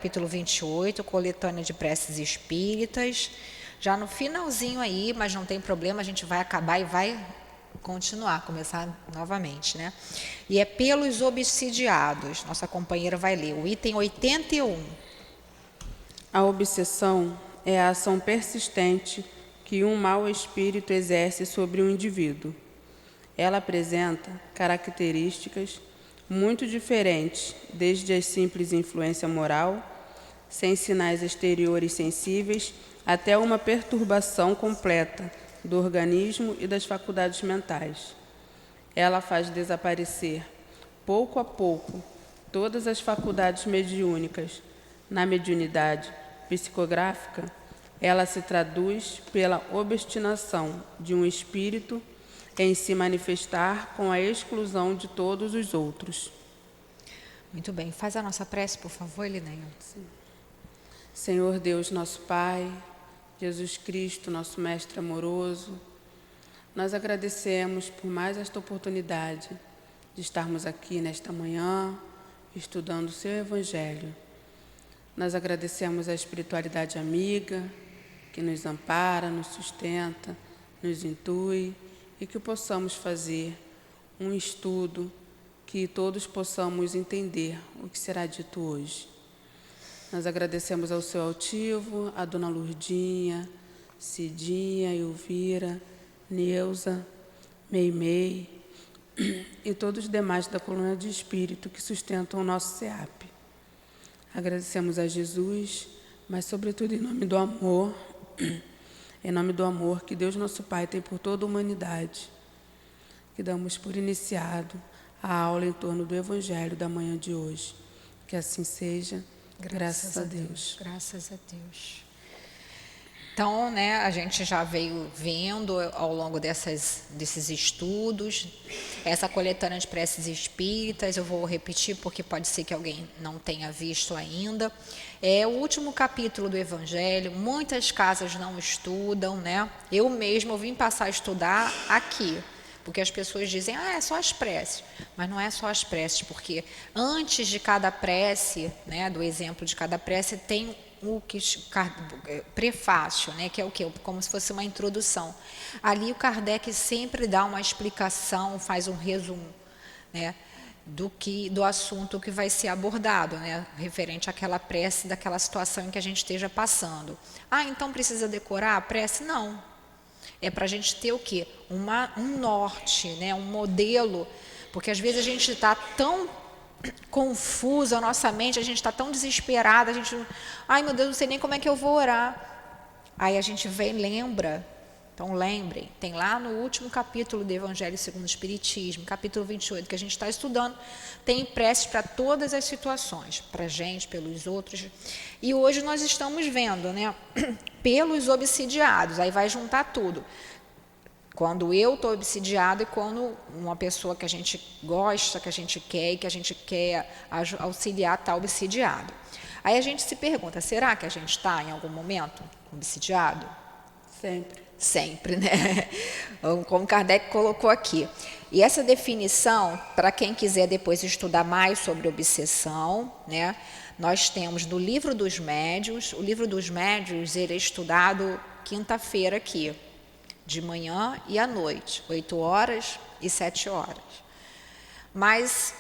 capítulo 28, coletânea de preces espíritas, já no finalzinho aí, mas não tem problema, a gente vai acabar e vai continuar, começar novamente, né? E é pelos obsidiados, nossa companheira vai ler, o item 81. A obsessão é a ação persistente que um mau espírito exerce sobre um indivíduo. Ela apresenta características muito diferentes, desde a simples influência moral, sem sinais exteriores sensíveis, até uma perturbação completa do organismo e das faculdades mentais. Ela faz desaparecer, pouco a pouco, todas as faculdades mediúnicas. Na mediunidade psicográfica, ela se traduz pela obstinação de um espírito em se manifestar com a exclusão de todos os outros. Muito bem, faz a nossa prece, por favor, Elinéia. Senhor Deus, nosso Pai, Jesus Cristo, nosso Mestre amoroso, nós agradecemos por mais esta oportunidade de estarmos aqui nesta manhã, estudando o Seu Evangelho. Nós agradecemos a espiritualidade amiga, que nos ampara, nos sustenta, nos intui, e que possamos fazer um estudo que todos possamos entender o que será dito hoje. Nós agradecemos ao seu altivo, a Dona Lurdinha, Cidinha, Elvira, Neuza, Meimei e todos os demais da coluna de espírito que sustentam o nosso SEAP. Agradecemos a Jesus, mas sobretudo em nome do amor, em nome do amor que Deus nosso Pai tem por toda a humanidade, que damos por iniciado a aula em torno do Evangelho da manhã de hoje. Que assim seja, graças a Deus. Graças a Deus. Então, né, a gente já veio vendo ao longo desses estudos, essa coletânea de preces espíritas, eu vou repetir porque pode ser que alguém não tenha visto ainda. É o último capítulo do Evangelho, muitas casas não estudam, né? Eu mesma vim passar a estudar aqui, porque as pessoas dizem, é só as preces, mas não é só as preces, porque antes de cada prece, né, do exemplo de cada prece, tem o prefácio, né, que é o quê? Como se fosse uma introdução. Ali o Kardec sempre dá uma explicação, faz um resumo, né, do assunto que vai ser abordado, né, referente àquela prece, daquela situação em que a gente esteja passando. Então precisa decorar a prece? Não. É para a gente ter o quê? Um norte, né, um modelo, porque às vezes a gente está tão confusa a nossa mente, a gente está tão desesperada, a gente, meu Deus, não sei nem como é que eu vou orar. Aí a gente vem e lembra. Então lembrem, tem lá no último capítulo do Evangelho segundo o Espiritismo, capítulo 28, que a gente está estudando, tem preces para todas as situações, para a gente, pelos outros. E hoje nós estamos vendo, né, pelos obsidiados, aí vai juntar tudo. Quando eu estou obsidiado e quando uma pessoa que a gente gosta, que a gente quer e que a gente quer auxiliar está obsidiado. Aí a gente se pergunta, será que a gente está em algum momento obsidiado? Sempre. Sempre, né? Como Kardec colocou aqui. E essa definição, para quem quiser depois estudar mais sobre obsessão, né? Nós temos no Livro dos Médiuns, o Livro dos Médiuns ele é estudado quinta-feira aqui, de manhã e à noite, 8 horas e 7 horas. Mas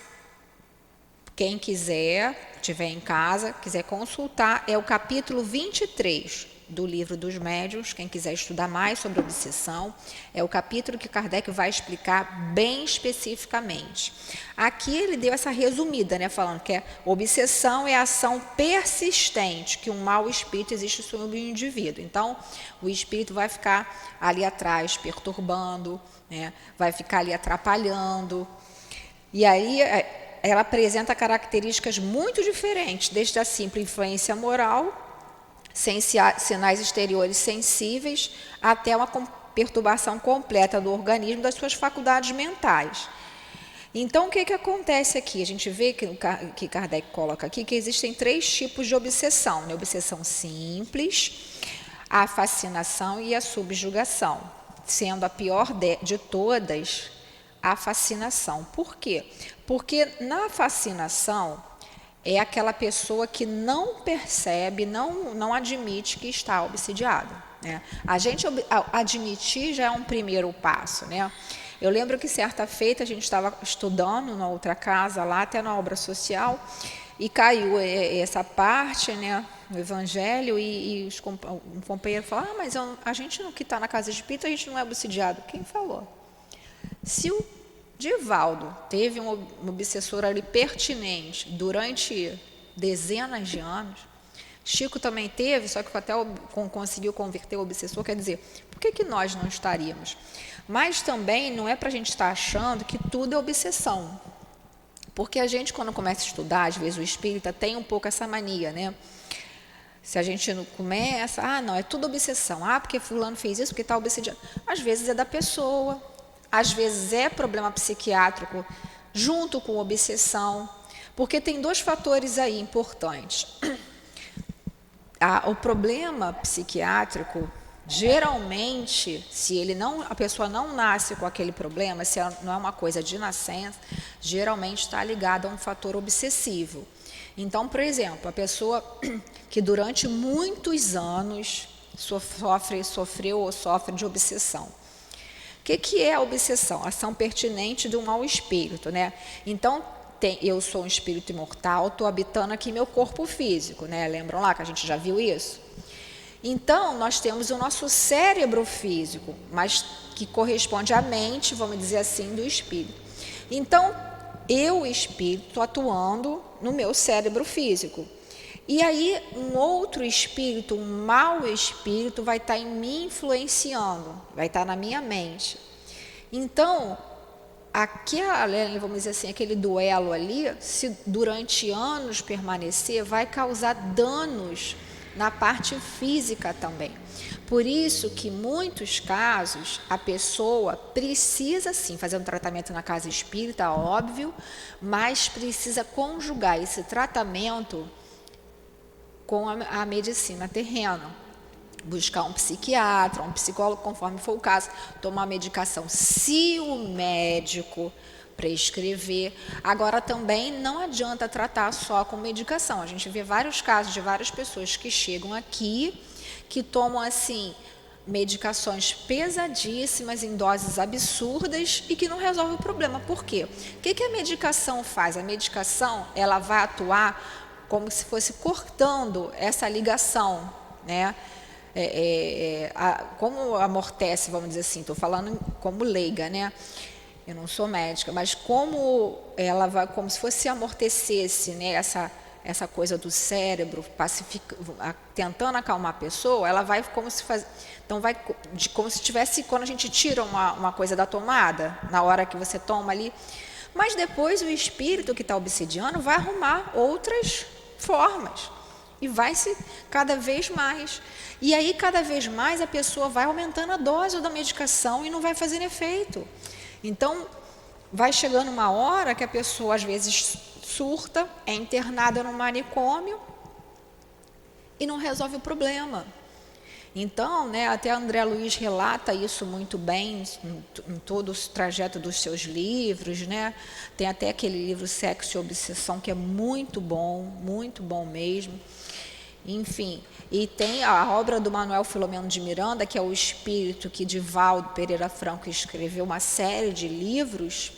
quem quiser, estiver em casa, quiser consultar, é o capítulo 23 do Livro dos Médiuns, quem quiser estudar mais sobre obsessão, é o capítulo que Kardec vai explicar bem especificamente. Aqui ele deu essa resumida, né, falando que obsessão é a ação persistente que um mau espírito existe sobre o indivíduo. Então, o espírito vai ficar ali atrás perturbando, né, vai ficar ali atrapalhando. E aí ela apresenta características muito diferentes, desde a simples influência moral, sem sinais exteriores sensíveis, até uma perturbação completa do organismo, das suas faculdades mentais. Então, o que acontece aqui? A gente vê que Kardec coloca aqui que existem 3 tipos de obsessão, né? Obsessão simples, a fascinação e a subjugação, sendo a pior de todas a fascinação. Por quê? Porque na fascinação é aquela pessoa que não percebe, não admite que está obsidiado, né? A gente admitir já é um primeiro passo, né? Eu lembro que certa feita a gente estava estudando na outra casa, lá até na obra social, e caiu essa parte, né, no Evangelho, e um companheiro falou, mas a gente que está na casa espírita, a gente não é obsidiado. Quem falou? Se o Divaldo teve um obsessor ali pertinente durante dezenas de anos, Chico também teve, só que até conseguiu converter o obsessor, quer dizer, por que nós não estaríamos? Mas também não é para a gente estar achando que tudo é obsessão. Porque a gente, quando começa a estudar, às vezes o espírita tem um pouco essa mania, né? Se a gente não começa, não, é tudo obsessão. Porque fulano fez isso, porque está obsediado. Às vezes é da pessoa, às vezes é problema psiquiátrico, junto com obsessão. Porque tem dois fatores aí importantes. O problema psiquiátrico, geralmente, se a pessoa não nasce com aquele problema, se não é uma coisa de nascença, geralmente está ligada a um fator obsessivo. Então, por exemplo, a pessoa que durante muitos anos sofreu ou sofre de obsessão. O que é a obsessão? Ação pertinente de um mau espírito, né? Então, eu sou um espírito imortal, estou habitando aqui meu corpo físico, né? Lembram lá que a gente já viu isso? Então, nós temos o nosso cérebro físico, mas que corresponde à mente, vamos dizer assim, do espírito. Então, eu, espírito, estou atuando no meu cérebro físico. E aí, um outro espírito, um mau espírito, vai estar em mim influenciando, vai estar na minha mente. Então, vamos dizer assim, aquele duelo ali, se durante anos permanecer, vai causar danos na parte física também. Por isso que, em muitos casos, a pessoa precisa, sim, fazer um tratamento na casa espírita, óbvio, mas precisa conjugar esse tratamento com a medicina terrena. Buscar um psiquiatra, um psicólogo, conforme for o caso, tomar medicação, se o médico prescrever. Agora, também não adianta tratar só com medicação. A gente vê vários casos de várias pessoas que chegam aqui, que tomam, assim, medicações pesadíssimas, em doses absurdas, e que não resolve o problema. Por quê? O que a medicação faz? A medicação, ela vai atuar como se fosse cortando essa ligação, né? Como amortece, vamos dizer assim, estou falando como leiga, né? Eu não sou médica, mas como ela vai, como se fosse amortecesse, né, essa coisa do cérebro, tentando acalmar a pessoa, ela vai como se faz, então vai como se tivesse, quando a gente tira uma coisa da tomada, na hora que você toma ali, mas depois o espírito que está obsidiando vai arrumar outras formas e vai se cada vez mais. E aí, cada vez mais, a pessoa vai aumentando a dose da medicação e não vai fazendo efeito. Então, vai chegando uma hora que a pessoa, às vezes, surta, é internada no manicômio e não resolve o problema. Então, né, até André Luiz relata isso muito bem em todo o trajeto dos seus livros, né? Tem até aquele livro Sexo e Obsessão, que é muito bom mesmo. Enfim, e tem a obra do Manuel Filomeno de Miranda, que é o espírito que Divaldo Pereira Franco escreveu uma série de livros.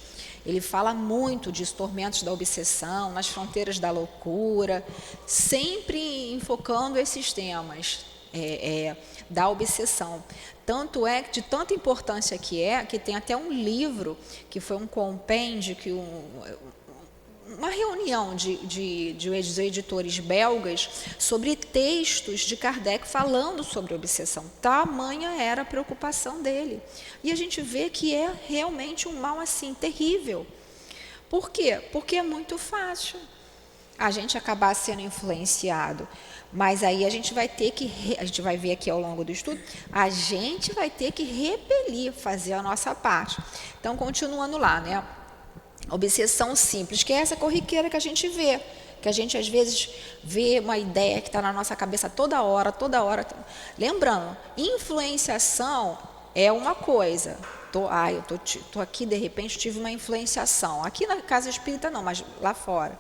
Ele fala muito de tormentos da obsessão, nas fronteiras da loucura, sempre enfocando esses temas da obsessão. Tanto é, de tanta importância que tem até um livro, que foi um compêndio, uma reunião de editores belgas sobre textos de Kardec falando sobre obsessão. Tamanha era a preocupação dele. E a gente vê que é realmente um mal assim terrível. Por quê? Porque é muito fácil a gente acabar sendo influenciado. Mas aí a gente vai ter que, a gente vai ver aqui ao longo do estudo, a gente vai ter que repelir, fazer a nossa parte. Então, continuando lá, né? Obsessão simples, que é essa corriqueira que a gente vê, que a gente às vezes vê uma ideia que está na nossa cabeça toda hora. Lembrando, influenciação é uma coisa. Eu tô aqui, de repente tive uma influenciação. Aqui na casa espírita não, mas lá fora.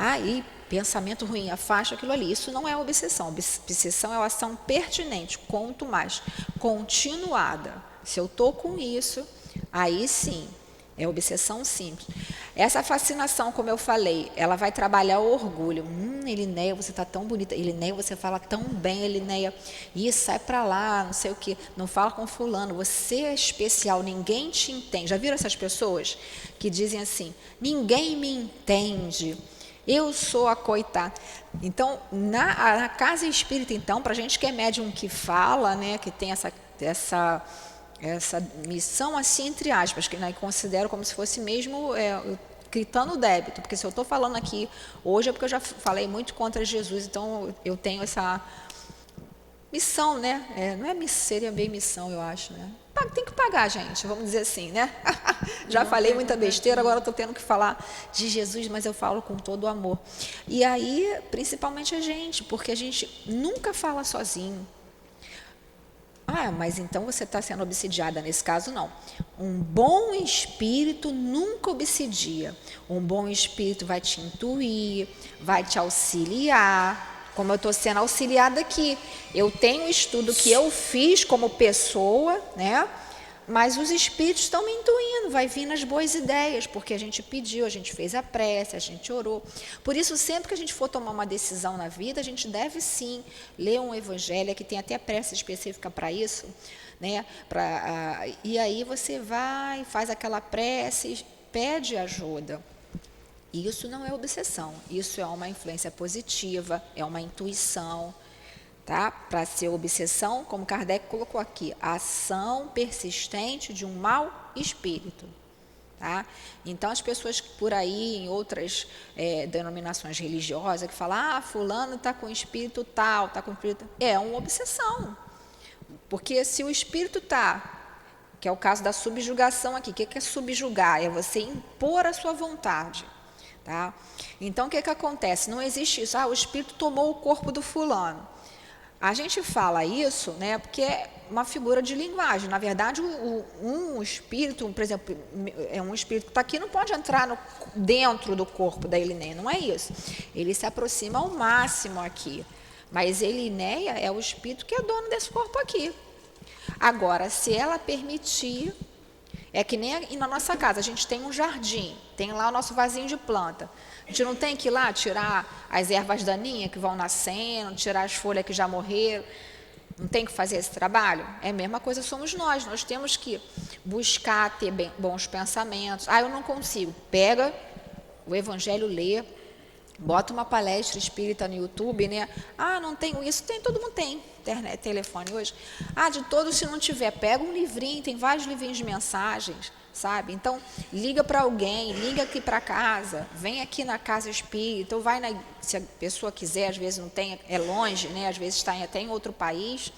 Aí, pensamento ruim, afasta aquilo ali. Isso não é obsessão. Obsessão é uma ação pertinente, quanto mais continuada. Se eu estou com isso, aí sim, é obsessão simples. Essa fascinação, como eu falei, ela vai trabalhar o orgulho. Elinéia, você está tão bonita. Elinéia, você fala tão bem, Elinéia. Isso, sai para lá, não sei o quê. Não fala com fulano. Você é especial, ninguém te entende. Já viram essas pessoas que dizem assim, ninguém me entende. Eu sou a coitada. Então, na casa espírita, então, para a gente que é médium que fala, né, que tem essa missão, assim, entre aspas, que né, considero como se fosse mesmo gritando o débito, porque se eu estou falando aqui hoje é porque eu já falei muito contra Jesus, então eu tenho essa missão, né? Não é seria bem missão, eu acho, né? Tem que pagar, gente, vamos dizer assim, né? Já falei muita besteira, agora estou tendo que falar de Jesus, mas eu falo com todo o amor. E aí, principalmente a gente, porque a gente nunca fala sozinho. Mas então você está sendo obsidiada. Nesse caso, não. Um bom espírito nunca obsidia. Um bom espírito vai te intuir, vai te auxiliar, como eu estou sendo auxiliada aqui. Eu tenho um estudo que eu fiz como pessoa, né? Mas os espíritos estão me intuindo, vai vir nas boas ideias, porque a gente pediu, a gente fez a prece, a gente orou. Por isso, sempre que a gente for tomar uma decisão na vida, a gente deve sim ler um evangelho, que tem até prece específica para isso, né? E aí você vai, faz aquela prece, pede ajuda. Isso não é obsessão, isso é uma influência positiva, é uma intuição. Tá? Para ser obsessão, como Kardec colocou aqui, ação persistente de um mau espírito. Tá? Então, as pessoas por aí, em outras denominações religiosas, que falam, fulano está com espírito tal, está com espírito... É uma obsessão. Porque se o espírito está, que é o caso da subjugação aqui, o que é subjugar? É você impor a sua vontade. Tá? Então, o que acontece? Não existe isso, o espírito tomou o corpo do fulano. A gente fala isso, né, porque é uma figura de linguagem. Na verdade, um espírito, por exemplo, um espírito que está aqui, não pode entrar dentro do corpo da Elinéia, não é isso. Ele se aproxima ao máximo aqui. Mas Elinéia é o espírito que é dono desse corpo aqui. Agora, se ela permitir, é que nem na nossa casa, a gente tem um jardim, tem lá o nosso vasinho de planta. A gente não tem que ir lá tirar as ervas daninhas que vão nascendo, tirar as folhas que já morreram. Não tem que fazer esse trabalho? É a mesma coisa somos nós. Nós temos que buscar ter bons pensamentos. Eu não consigo. Pega o evangelho, lê, bota uma palestra espírita no YouTube, né? Não tenho isso. Todo mundo tem internet, telefone hoje. De todos, se não tiver, pega um livrinho, tem vários livrinhos de mensagens, sabe? Então, liga para alguém, liga aqui para casa, vem aqui na casa espírita, ou vai se a pessoa quiser, às vezes não tem, é longe, né? Às vezes está até em outro país,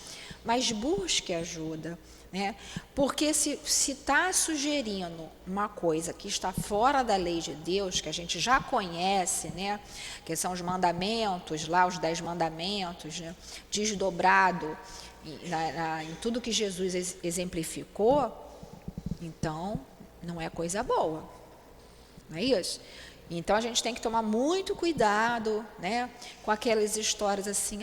mas busque ajuda. Né? Porque se está sugerindo uma coisa que está fora da lei de Deus, que a gente já conhece, né? Que são os mandamentos, lá os 10 mandamentos, né? Desdobrado em tudo que Jesus exemplificou, então não é coisa boa, não é isso? Então a gente tem que tomar muito cuidado, né? Com aquelas histórias assim,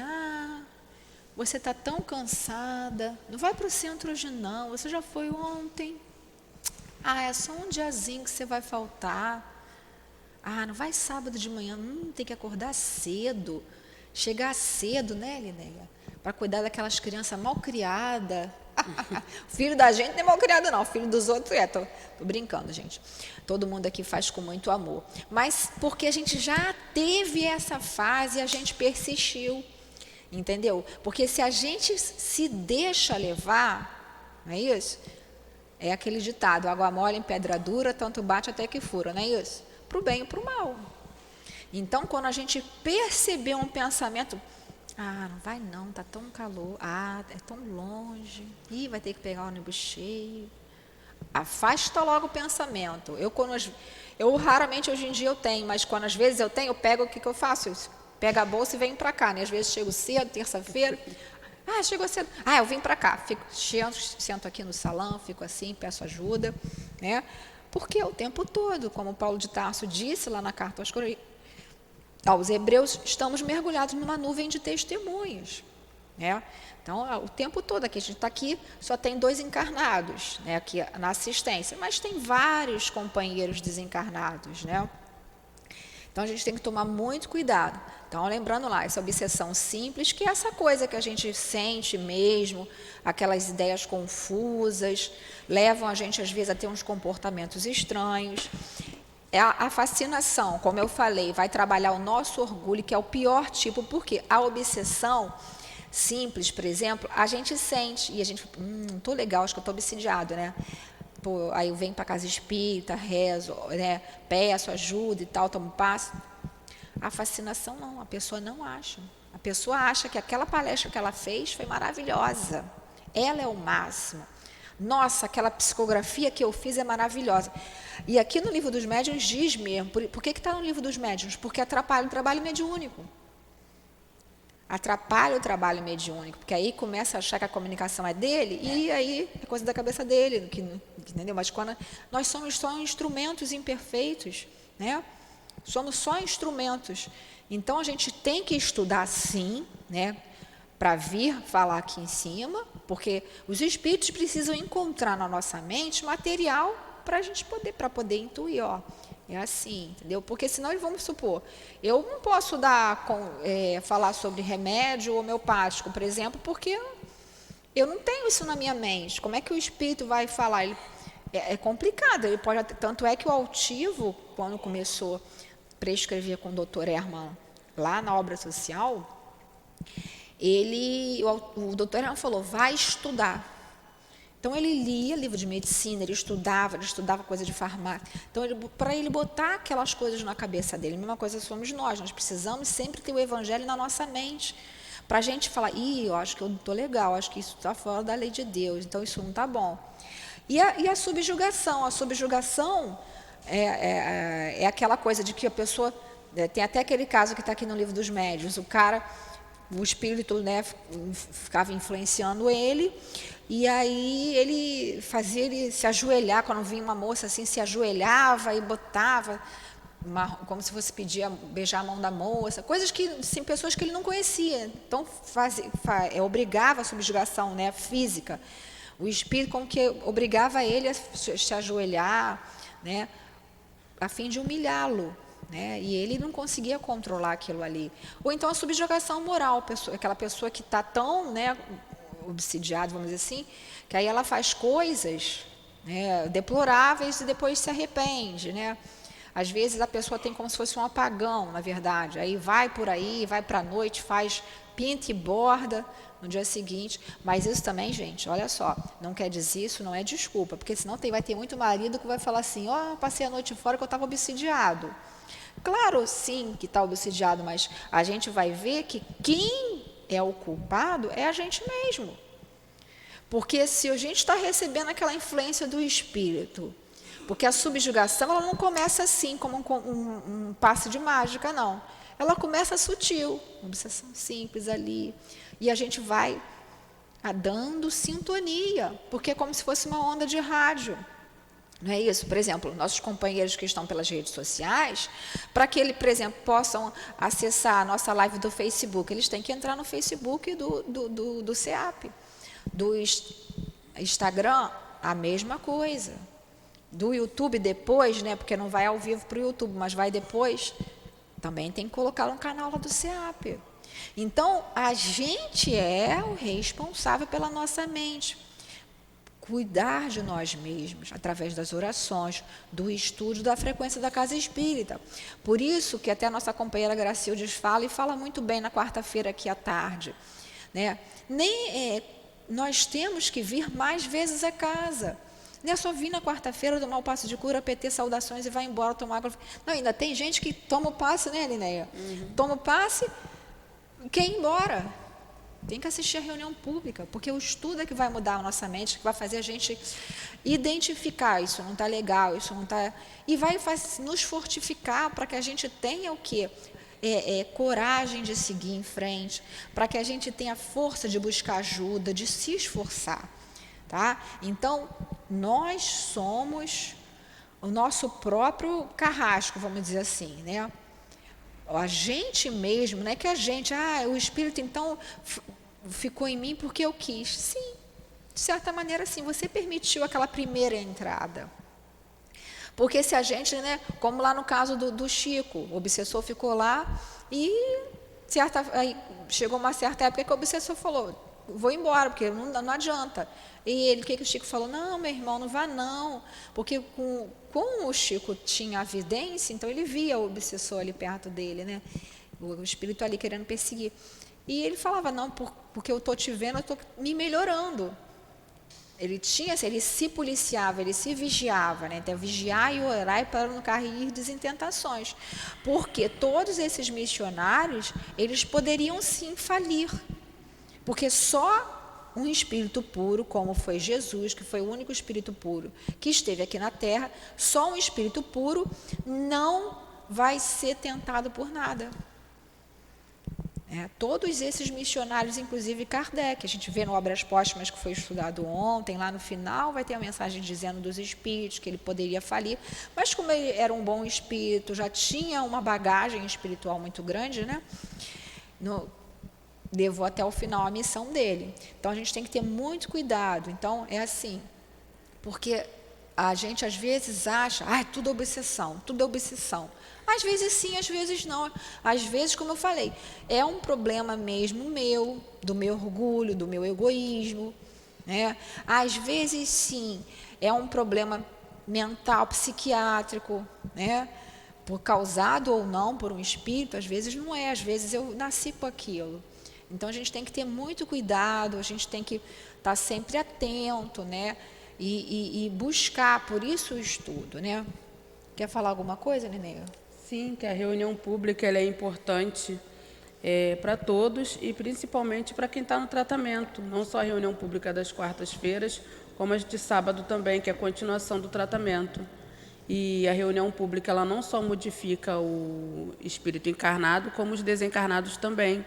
você está tão cansada, não vai para o centro hoje não, você já foi ontem. É só um diazinho que você vai faltar. Não vai sábado de manhã, tem que acordar cedo, chegar cedo, né, Linéia? Para cuidar daquelas crianças mal criadas. O filho da gente não é mal criado não, o filho dos outros tô brincando, gente. Todo mundo aqui faz com muito amor. Mas porque a gente já teve essa fase e a gente persistiu. Entendeu? Porque se a gente se deixa levar, não é isso? É aquele ditado, água mole em pedra dura, tanto bate até que fura, não é isso? Para o bem e para o mal. Então, quando a gente perceber um pensamento, não vai não, está tão calor, é tão longe, vai ter que pegar o ônibus cheio. Afasta logo o pensamento. Eu raramente hoje em dia eu tenho, mas quando às vezes eu tenho, eu pego, o que eu faço? Pego a bolsa e venho para cá, né? Às vezes chego cedo, terça-feira. Chegou cedo. Eu vim para cá. Sento aqui no salão, fico assim, peço ajuda, né? Porque o tempo todo, como Paulo de Tarso disse lá na carta aos Coríntios, aos Hebreus, estamos mergulhados numa nuvem de testemunhos, né? Então, o tempo todo aqui, a gente está aqui, só tem 2 encarnados, né, aqui na assistência, mas tem vários companheiros desencarnados, né? Então, a gente tem que tomar muito cuidado. Então, lembrando lá, essa obsessão simples, que é essa coisa que a gente sente mesmo, aquelas ideias confusas, levam a gente, às vezes, a ter uns comportamentos estranhos. A fascinação, como eu falei, vai trabalhar o nosso orgulho, que é o pior tipo, porque a obsessão simples, por exemplo, a gente sente, e a gente, não estou legal, acho que eu estou obsidiado, né? Pô, aí eu venho para a casa espírita, rezo, né? Peço ajuda e tal, tomo passo. A fascinação não, a pessoa não acha. A pessoa acha que aquela palestra que ela fez foi maravilhosa. Ela é o máximo. Nossa, aquela psicografia que eu fiz é maravilhosa. E aqui no livro dos médiuns diz mesmo, por que está no livro dos médiuns? Porque atrapalha o trabalho mediúnico. Atrapalha o trabalho mediúnico, porque aí começa a achar que a comunicação é dele, e aí é coisa da cabeça dele, entendeu? Mas quando nós somos só instrumentos imperfeitos, né? Somos só instrumentos. Então, a gente tem que estudar sim, né? Para vir falar aqui em cima, porque os espíritos precisam encontrar na nossa mente material para a gente poder intuir, ó. É assim, entendeu? Porque senão, vamos supor, eu não posso falar sobre remédio homeopático, por exemplo, porque eu não tenho isso na minha mente. Como é que o espírito vai falar? É complicado. Ele pode, tanto é que o altivo, quando começou a prescrever com o Dr. Herman lá na obra social, o Dr. Herman falou, vai estudar. Então, ele lia livro de medicina, ele estudava coisa de farmácia. Então, para ele botar aquelas coisas na cabeça dele, a mesma coisa somos nós precisamos sempre ter o evangelho na nossa mente, para a gente falar, eu acho que eu não estou legal, acho que isso está fora da lei de Deus, então isso não está bom. E a subjugação? A subjugação é aquela coisa de que a pessoa, tem até aquele caso que está aqui no livro dos médiuns, o espírito, né, ficava influenciando ele, e aí ele fazia ele se ajoelhar, quando vinha uma moça assim, se ajoelhava e botava, como se fosse beijar a mão da moça, coisas que, assim, pessoas que ele não conhecia. Então, obrigava a subjugação, né, física. O espírito como que obrigava ele a se ajoelhar, né, a fim de humilhá-lo. Né? E ele não conseguia controlar aquilo ali. Ou então a subjugação moral, aquela pessoa que está tão, né, obsidiada, vamos dizer assim, que aí ela faz coisas, né, deploráveis e depois se arrepende. Né? Às vezes a pessoa tem como se fosse um apagão, na verdade. Aí vai por aí, vai para a noite, faz pinta e borda no dia seguinte. Mas isso também, gente, olha só, não quer dizer, isso não é desculpa, porque senão vai ter muito marido que vai falar assim, passei a noite fora que eu estava obsidiado. Claro, sim, que está obsidiado, mas a gente vai ver que quem é o culpado é a gente mesmo. Porque se a gente está recebendo aquela influência do espírito, porque a subjugação ela não começa assim, como um passe de mágica, não. Ela começa sutil, uma obsessão simples ali, e a gente vai dando sintonia, porque é como se fosse uma onda de rádio. Não é isso? Por exemplo, nossos companheiros que estão pelas redes sociais, para que eles, por exemplo, possam acessar a nossa live do Facebook, eles têm que entrar no Facebook do CEAP. Do Instagram, a mesma coisa. Do YouTube depois, né, porque não vai ao vivo para o YouTube, mas vai depois, também tem que colocar no canal lá do CEAP. Então, a gente é o responsável pela nossa mente. Cuidar de nós mesmos, através das orações, do estudo da frequência da casa espírita. Por isso que até a nossa companheira Gracildes fala, e fala muito bem na quarta-feira aqui à tarde. Né? Nós temos que vir mais vezes a casa. Não é só vir na quarta-feira, tomar o passe de cura, PT, saudações e vai embora tomar água. Não, ainda tem gente que toma o passe, né, Linéia? Toma o passe e quer ir embora. Tem que assistir a reunião pública, porque o estudo é que vai mudar a nossa mente, que vai fazer a gente identificar, isso não está legal, isso não está... E vai nos fortificar para que a gente tenha o quê? Coragem de seguir em frente, para que a gente tenha força de buscar ajuda, de se esforçar. Tá? Então, nós somos o nosso próprio carrasco, vamos dizer assim, né? a gente mesmo, não é que a gente, o Espírito então ficou em mim porque eu quis. Sim, de certa maneira sim, você permitiu aquela primeira entrada. Porque se a gente, né, como lá no caso do Chico, o obsessor ficou lá e aí chegou uma certa época que o obsessor falou, vou embora, porque não adianta. E ele, o que o Chico falou? Não, meu irmão, não vá não. Porque com o Chico tinha a vidência, então ele via o obsessor ali perto dele, né? O espírito ali querendo perseguir. E ele falava, não, porque eu estou te vendo, eu estou me melhorando. Ele se policiava, ele se vigiava, né? Então, vigiar e orar para não cair em tentações. Porque todos esses missionários, eles poderiam sim falir. Porque só um espírito puro, como foi Jesus, que foi o único espírito puro que esteve aqui na Terra, só um espírito puro não vai ser tentado por nada. Todos esses missionários, inclusive Kardec, a gente vê no Obras Póstumas que foi estudado ontem, lá no final vai ter a mensagem dizendo dos espíritos, que ele poderia falir, mas como ele era um bom espírito, já tinha uma bagagem espiritual muito grande, né? Levou até o final a missão dele. Então a gente tem que ter muito cuidado. Então é assim, porque a gente às vezes acha, tudo é obsessão, tudo é obsessão. Às vezes sim, às vezes não. Às vezes, como eu falei, é um problema mesmo meu, do meu orgulho, do meu egoísmo, né? Às vezes sim, é um problema mental, psiquiátrico, né? Causado ou não por um espírito, às vezes não é, às vezes eu nasci com aquilo. Então a gente tem que ter muito cuidado, a gente tem que estar sempre atento, né? E buscar, por isso o estudo, né? Quer falar alguma coisa, Nenê? Sim, que a reunião pública ela é importante para todos e principalmente para quem está no tratamento. Não só a reunião pública das quartas-feiras, como as de sábado também, que é a continuação do tratamento. E a reunião pública ela não só modifica o espírito encarnado, como os desencarnados também.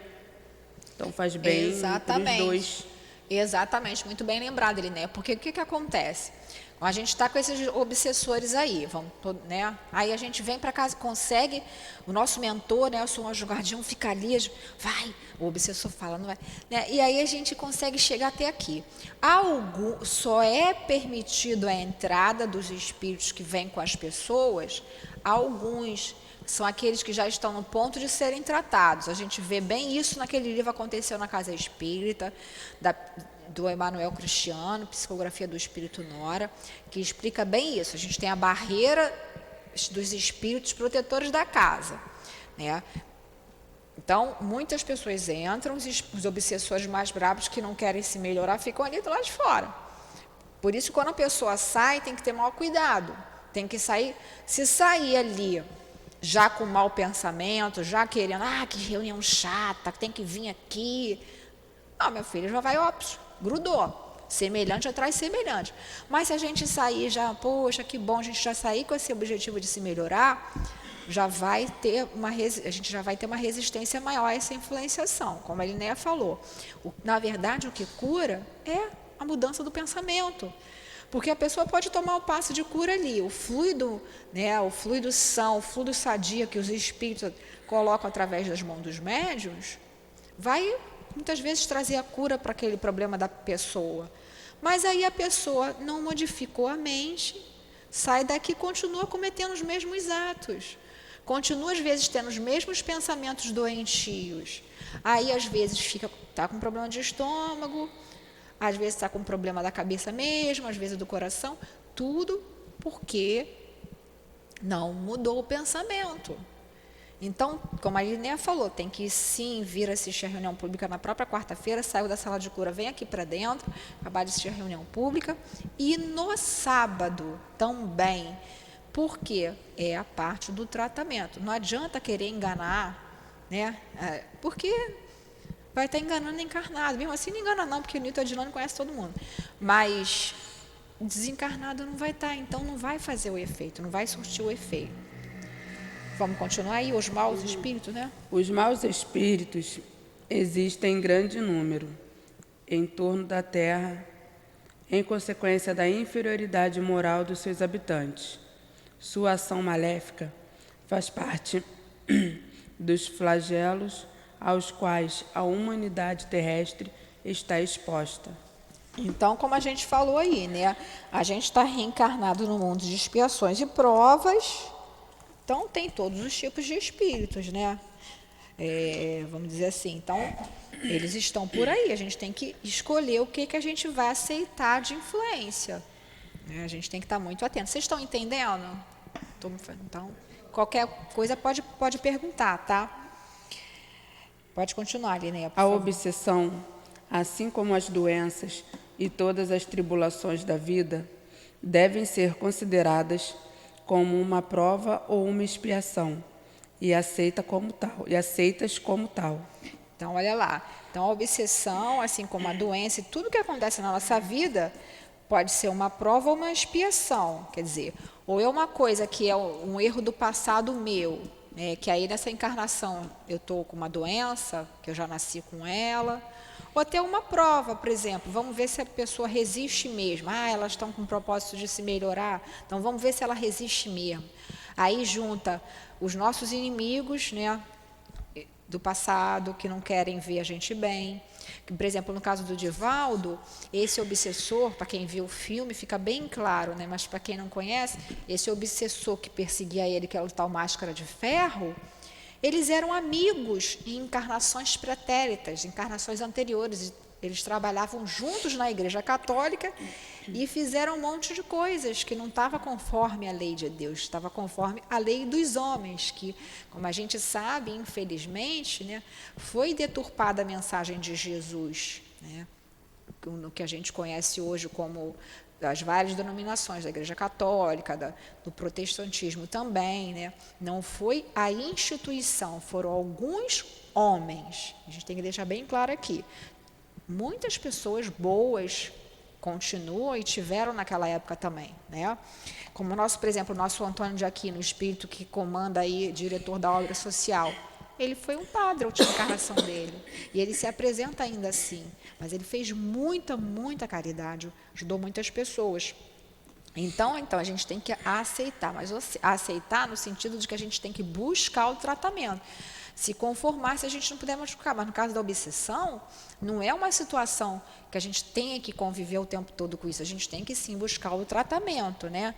Então faz bem para os dois. Exatamente, muito bem lembrado, Eliné. Porque o que acontece? A gente está com esses obsessores aí, né? Aí a gente vem para casa, consegue, o nosso mentor, né, o seu anjo guardião fica ali, vai, o obsessor fala, não vai, né? E aí a gente consegue chegar até aqui. Só é permitido a entrada dos espíritos que vêm com as pessoas, alguns são aqueles que já estão no ponto de serem tratados. A gente vê bem isso naquele livro Aconteceu na Casa Espírita, do Emanuel Cristiano, Psicografia do Espírito Nora, que explica bem isso. A gente tem a barreira dos espíritos protetores da casa, né? Então, muitas pessoas entram, os obsessores mais bravos que não querem se melhorar ficam ali do lado de fora. Por isso, quando a pessoa sai, tem que ter maior cuidado. Tem que sair, se sair ali já com mau pensamento, já querendo, que reunião chata, tem que vir aqui. Não, meu filho, já vai, grudou. Semelhante atrai semelhante. Mas se a gente sair já, poxa, que bom, a gente já sair com esse objetivo de se melhorar, a gente já vai ter uma resistência maior a essa influenciação, como a Linéa falou. Na verdade, o que cura é a mudança do pensamento. Porque a pessoa pode tomar o passe de cura ali, o fluido, né, o fluido são, o fluido sadia que os espíritos colocam através das mãos dos médiuns, vai muitas vezes trazer a cura para aquele problema da pessoa. Mas aí a pessoa não modificou a mente, sai daqui e continua cometendo os mesmos atos. Continua, às vezes, tendo os mesmos pensamentos doentios. Aí, às vezes, está com problema de estômago, às vezes está com problema da cabeça mesmo, às vezes do coração, tudo porque não mudou o pensamento. Então, como a Linéa falou, tem que sim vir assistir a reunião pública na própria quarta-feira, saiu da sala de cura, vem aqui para dentro, acabar de assistir a reunião pública. E no sábado também, porque é a parte do tratamento. Não adianta querer enganar, né? Porque vai estar enganando encarnado. Mesmo assim não engana não, porque o Newton Adilano conhece todo mundo. Mas desencarnado não vai estar, então não vai fazer o efeito, não vai surtir o efeito. Vamos continuar aí, os maus espíritos, né? Os maus espíritos existem em grande número em torno da Terra, em consequência da inferioridade moral dos seus habitantes. Sua ação maléfica faz parte dos flagelos aos quais a humanidade terrestre está exposta. Então, como a gente falou aí, né? A gente está reencarnado no mundo de expiações e provas. Então, tem todos os tipos de espíritos, né? Vamos dizer assim. Então, eles estão por aí. A gente tem que escolher o que a gente vai aceitar de influência. Né? A gente tem que estar muito atento. Vocês estão entendendo? Então, qualquer coisa pode perguntar, tá? Pode continuar, Linéia, por A favor. obsessão, assim como as doenças e todas as tribulações da vida, devem ser consideradas como uma prova ou uma expiação e aceitas como tal. Então, olha lá. Então, a obsessão, assim como a doença e tudo que acontece na nossa vida, pode ser uma prova ou uma expiação. Quer dizer, ou é uma coisa que é um erro do passado meu, né, que aí nessa encarnação eu estou com uma doença, que eu já nasci com ela, ou até uma prova, por exemplo, vamos ver se a pessoa resiste mesmo. Elas estão com o propósito de se melhorar, então vamos ver se ela resiste mesmo. Aí junta os nossos inimigos, né, do passado, que não querem ver a gente bem. Por exemplo, no caso do Divaldo, esse obsessor, para quem viu o filme, fica bem claro, né? Mas para quem não conhece, esse obsessor que perseguia ele, que era o tal Máscara de Ferro, eles eram amigos em encarnações pretéritas, encarnações anteriores. Eles trabalhavam juntos na Igreja Católica e fizeram um monte de coisas que não estava conforme a lei de Deus, estava conforme a lei dos homens, que, como a gente sabe, infelizmente, né, foi deturpada a mensagem de Jesus, né, no que a gente conhece hoje como das várias denominações, da Igreja Católica, do protestantismo também, né? Não foi a instituição, foram alguns homens. A gente tem que deixar bem claro aqui. Muitas pessoas boas continuam e tiveram naquela época também, né? Como por exemplo, o nosso Antônio de Aquino, o espírito que comanda aí, diretor da obra social, ele foi um padre, a última encarnação dele, e ele se apresenta ainda assim, mas ele fez muita caridade, ajudou muitas pessoas. Então a gente tem que aceitar, mas aceitar no sentido de que a gente tem que buscar o tratamento. Se conformar se a gente não puder machucar. Mas no caso da obsessão, não é uma situação que a gente tenha que conviver o tempo todo com isso. A gente tem que sim buscar o tratamento, né?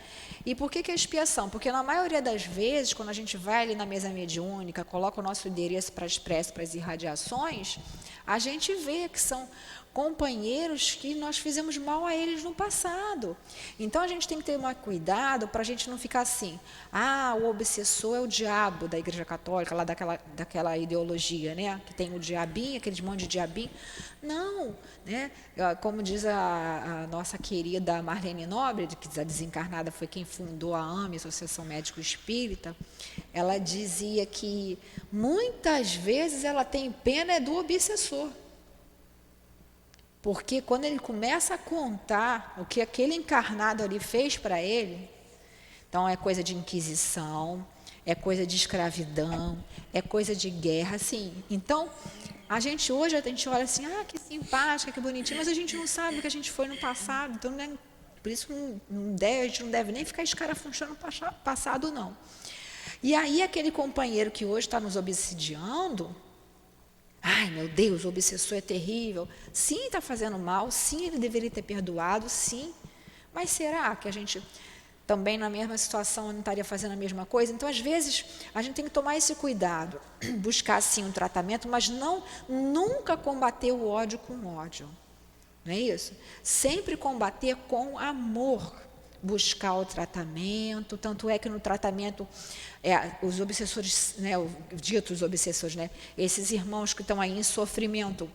E por que a expiação? Porque na maioria das vezes, quando a gente vai ali na mesa mediúnica, coloca o nosso endereço para as preces, para as irradiações, a gente vê que são companheiros que nós fizemos mal a eles no passado. Então, a gente tem que ter mais cuidado para a gente não ficar assim, o obsessor é o diabo da Igreja Católica, lá daquela ideologia, né? Que tem o diabinho, aqueles monte de diabinho. Não, né? Como diz a nossa querida Marlene Nobre, que a desencarnada foi quem fundou a AME, Associação Médico Espírita, ela dizia que muitas vezes ela tem pena do obsessor. Porque quando ele começa a contar o que aquele encarnado ali fez para ele, então é coisa de inquisição, é coisa de escravidão, é coisa de guerra, assim. Então, hoje a gente olha assim, que simpática, que bonitinha, mas a gente não sabe o que a gente foi no passado, então por isso a gente não deve nem ficar escarafunchando no passado, não. E aí aquele companheiro que hoje está nos obsidiando, meu Deus, o obsessor é terrível. Sim, está fazendo mal, sim, ele deveria ter perdoado, sim. Mas será que a gente também na mesma situação não estaria fazendo a mesma coisa? Então, às vezes, a gente tem que tomar esse cuidado, buscar sim um tratamento, mas nunca combater o ódio com ódio. Não é isso? Sempre combater com amor. Buscar o tratamento, tanto é que no tratamento, os obsessores, né, ditos obsessores, né, esses irmãos que estão aí em sofrimento,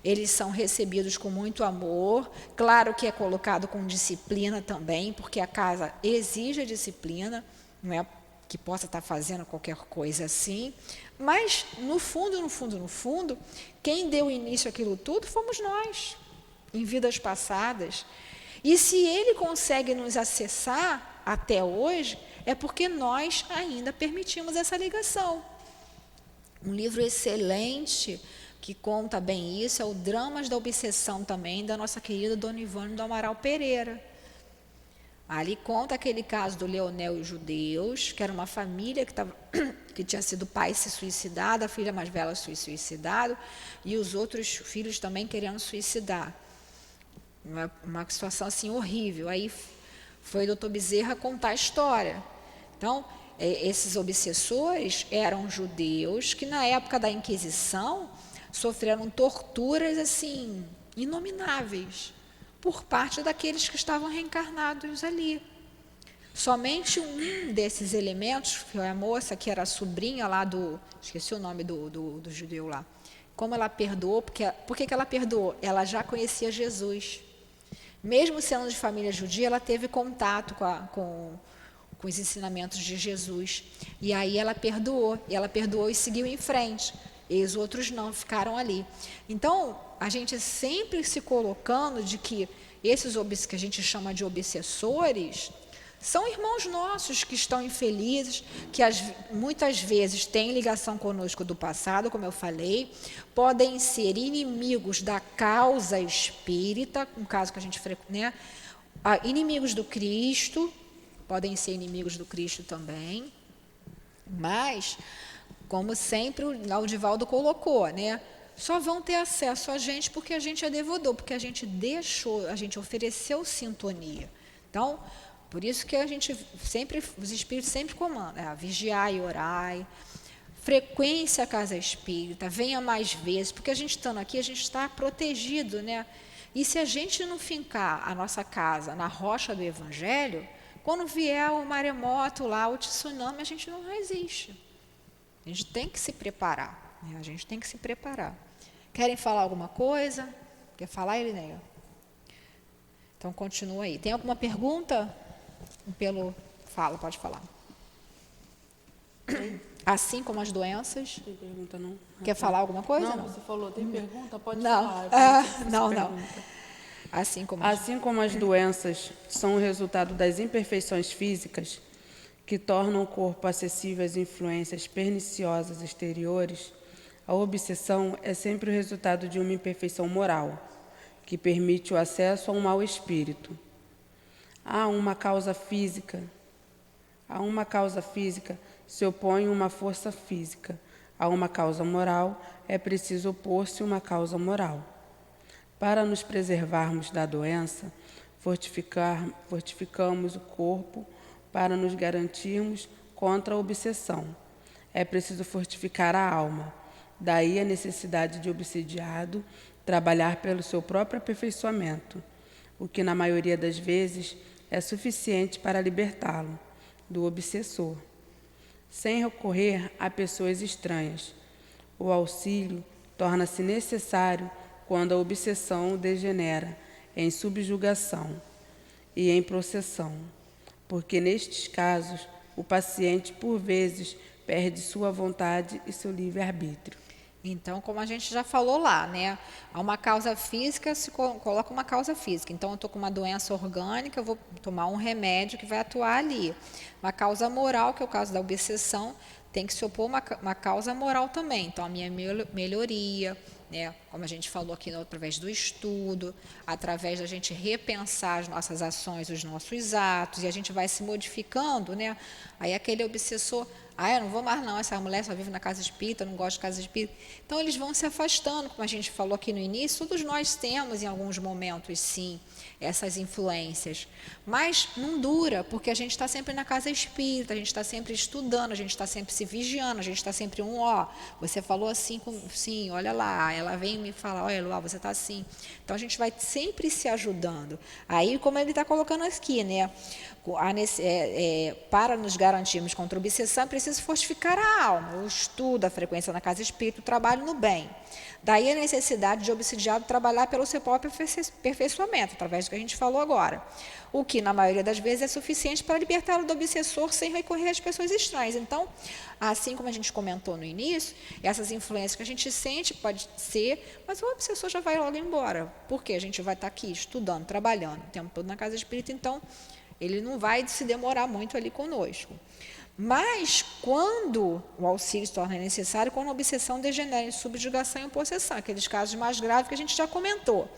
eles são recebidos com muito amor, claro que é colocado com disciplina também, porque a casa exige a disciplina, não é que possa estar fazendo qualquer coisa assim, mas no fundo, quem deu início àquilo tudo fomos nós, em vidas passadas. E se ele consegue nos acessar até hoje, é porque nós ainda permitimos essa ligação. Um livro excelente que conta bem isso é o Dramas da Obsessão também, da nossa querida Dona Ivone do Amaral Pereira. Ali conta aquele caso do Leonel e os judeus, que era uma família que tinha sido o pai se suicidado, a filha mais velha se suicidado, e os outros filhos também querendo suicidar. Uma situação assim horrível. Aí foi o doutor Bezerra contar a história. Então, esses obsessores eram judeus que na época da Inquisição sofreram torturas assim inomináveis por parte daqueles que estavam reencarnados ali. Somente um desses elementos, foi a moça que era a sobrinha lá esqueci o nome do judeu lá, como ela perdoou, por que ela perdoou? Ela já conhecia Jesus. Mesmo sendo de família judia, ela teve contato com os ensinamentos de Jesus. E aí ela perdoou e seguiu em frente. E os outros não, ficaram ali. Então, a gente sempre se colocando de que esses que a gente chama de obsessores são irmãos nossos que estão infelizes, que muitas vezes têm ligação conosco do passado, como eu falei, podem ser inimigos da causa espírita, um caso que a gente, né, inimigos do Cristo, podem ser inimigos do Cristo também, mas, como sempre o Laudivaldo colocou, né, só vão ter acesso a gente porque a gente é devedor, porque a gente a gente ofereceu sintonia. Então, por isso que a gente sempre, os espíritos sempre comandam, vigiai e orai, frequência a casa espírita, venha mais vezes, porque a gente estando aqui, a gente está protegido, né? E se a gente não fincar a nossa casa na rocha do Evangelho, quando vier o maremoto lá, o tsunami, a gente não resiste. A gente tem que se preparar, né? A gente tem que se preparar. Querem falar alguma coisa? Quer falar, Elineia? Então, continua aí. Tem alguma pergunta? Fala, pode falar. Assim como as doenças. Tem pergunta, não? Quer falar alguma coisa? Não, você falou, tem pergunta? Pode não. falar. Não. Assim como as doenças são o resultado das imperfeições físicas que tornam o corpo acessível às influências perniciosas exteriores, a obsessão é sempre o resultado de uma imperfeição moral, que permite o acesso a um mau espírito. A uma causa física se opõe uma força física. A uma causa moral é preciso opor-se uma causa moral. Para nos preservarmos da doença, fortificamos o corpo para nos garantirmos contra a obsessão. É preciso fortificar a alma. Daí a necessidade de obsidiado trabalhar pelo seu próprio aperfeiçoamento, o que na maioria das vezes é suficiente para libertá-lo do obsessor, sem recorrer a pessoas estranhas. O auxílio torna-se necessário quando a obsessão degenera em subjugação e em possessão, porque nestes casos o paciente por vezes perde sua vontade e seu livre-arbítrio. Então, como a gente já falou lá, né? Há uma causa física, se coloca uma causa física. Então, eu estou com uma doença orgânica, eu vou tomar um remédio que vai atuar ali. Uma causa moral, que é o caso da obsessão, tem que se opor uma causa moral também. Então, a minha melhoria, né? Como a gente falou aqui, através do estudo, através da gente repensar as nossas ações, os nossos atos, e a gente vai se modificando, né? Aí aquele obsessor, eu não vou mais não, essa mulher só vive na casa espírita, eu não gosto de casa espírita. Então, eles vão se afastando, como a gente falou aqui no início, todos nós temos em alguns momentos, sim, essas influências. Mas não dura, porque a gente está sempre na casa espírita, a gente está sempre estudando, a gente está sempre se vigiando, a gente está sempre você falou assim, sim, olha lá, ela vem me falar, olha Luá, você está assim. Então, a gente vai sempre se ajudando. Aí, como ele está colocando aqui, né? Para nos garantirmos contra a obsessão, é preciso fortificar a alma, o estudo, a frequência na casa espírita, o trabalho no bem. Daí a necessidade de obsidiado trabalhar pelo seu próprio aperfeiçoamento, através do que a gente falou agora. O que, na maioria das vezes, é suficiente para libertá-lo do obsessor sem recorrer às pessoas estranhas. Então, assim como a gente comentou no início, essas influências que a gente sente pode ser, mas o obsessor já vai logo embora. Porque a gente vai estar aqui estudando, trabalhando o tempo todo na casa espírita, então ele não vai se demorar muito ali conosco. Mas, quando o auxílio se torna necessário, quando a obsessão degenera em subjugação e possessão, aqueles casos mais graves que a gente já comentou,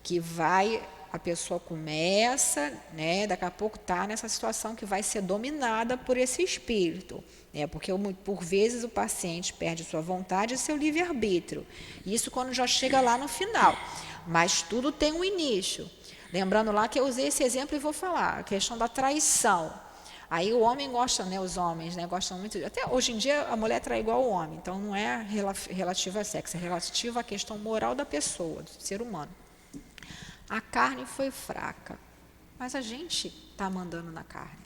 que vai a pessoa começa, né, daqui a pouco está nessa situação que vai ser dominada por esse espírito, né, porque por vezes o paciente perde sua vontade e seu livre-arbítrio. Isso quando já chega lá no final, mas tudo tem um início. Lembrando lá que eu usei esse exemplo e vou falar, a questão da traição. Aí o homem gosta, né, os homens, né, gostam muito, até hoje em dia a mulher trai igual ao homem, então não é relativo a sexo, é relativo à questão moral da pessoa, do ser humano. A carne foi fraca, mas a gente está mandando na carne.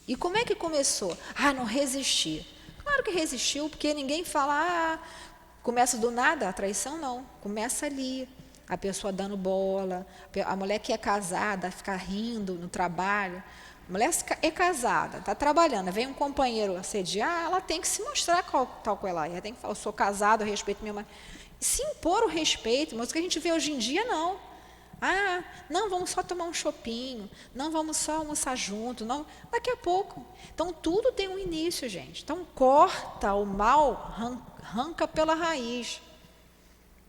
E como é que começou? Não resisti. Claro que resistiu, porque ninguém fala, começa do nada, a traição não, começa ali. A pessoa dando bola, a mulher que é casada, ficar rindo no trabalho. A mulher é casada, está trabalhando, vem um companheiro assediar, ela tem que se mostrar tal qual ela é. Ela tem que falar, eu sou casado, eu respeito minha mãe. Se impor o respeito, mas o que a gente vê hoje em dia, não. Não, vamos só tomar um chopinho, não, vamos só almoçar junto, não, daqui a pouco. Então, tudo tem um início, gente. Então, corta o mal, arranca pela raiz.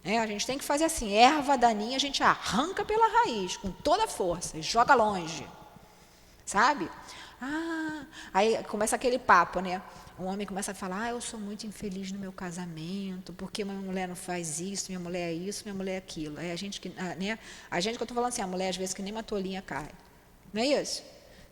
A gente tem que fazer assim, erva daninha, a gente arranca pela raiz, com toda a força, e joga longe. Sabe? Aí começa aquele papo, né? O homem começa a falar, eu sou muito infeliz no meu casamento, porque minha mulher não faz isso, minha mulher é isso, minha mulher é aquilo. A gente que eu estou falando assim, a mulher às vezes que nem uma tolinha cai. Não é isso?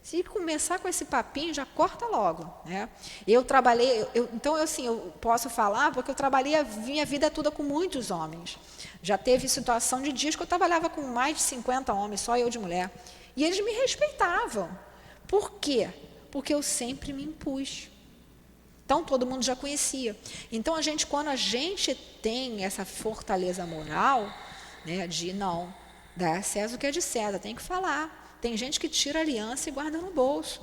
Se começar com esse papinho, já corta logo. Né? Eu trabalhei, então eu posso falar porque eu trabalhei a minha vida toda com muitos homens. Já teve situação de dias que eu trabalhava com mais de 50 homens, só eu de mulher. E eles me respeitavam. Por quê? Porque eu sempre me impus. Então, todo mundo já conhecia. Então, quando a gente tem essa fortaleza moral, né, de não, dar a César o que é de César, tem que falar. Tem gente que tira a aliança e guarda no bolso.